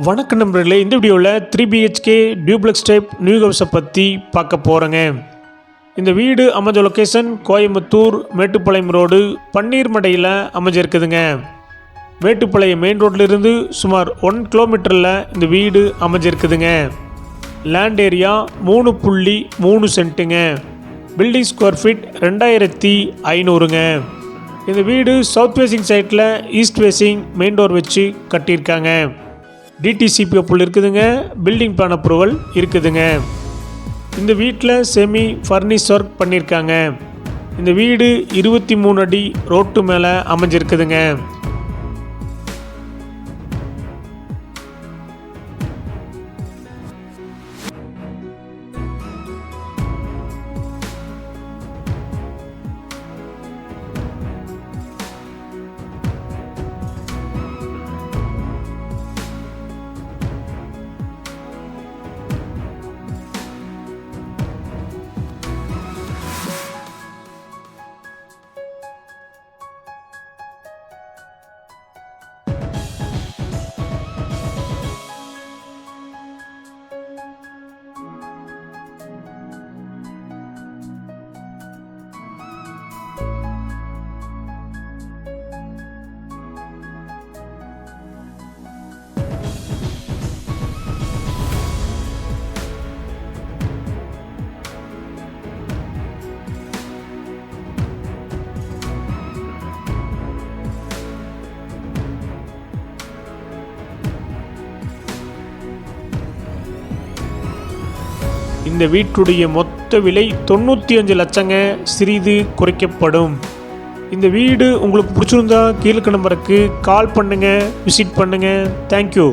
வணக்கம் நண்பர்களே, இந்த வீடியோவில் 3 BHK டியூப்ளெக்ஸ் டைப் நியூ ஹவுஸை பற்றி பார்க்க போகிறேங்க. இந்த வீடு அமைஞ்ச லொக்கேஷன் கோயம்புத்தூர் மேட்டுப்பாளையம் ரோடு பன்னீர்மடையில் அமைஞ்சிருக்குதுங்க. மேட்டுப்பாளையம் மெயின் ரோட்லேருந்து சுமார் 1 கிலோமீட்டரில் இந்த வீடு அமைஞ்சிருக்குதுங்க. லேண்ட் ஏரியா 3.3 சென்ட்டுங்க. பில்டிங் ஸ்கொயர் ஃபீட் 2500ங்க. இந்த வீடு சவுத் ஃபேசிங் சைட்டில் ஈஸ்ட் ஃபேசிங் மெயின் டோர் வச்சு கட்டியிருக்காங்க. டிடிசிபி அப்ரூவல் இருக்குதுங்க. பில்டிங் பிளான் அப்ரூவல் இருக்குதுங்க. இந்த வீட்டில் செமி ஃபர்னிஷ் ஒர்க் பண்ணியிருக்காங்க. இந்த வீடு 23 அடி ரோட்டு மேலே அமைஞ்சிருக்குதுங்க. இந்த வீட்டுடைய மொத்த விலை 95 லட்சங்க. சிறிது குறைக்கப்படும். இந்த வீடு உங்களுக்கு பிடிச்சிருந்தா கீழே நம்பருக்கு கால் பண்ணுங்கள், விசிட் பண்ணுங்கள். தேங்க்யூ.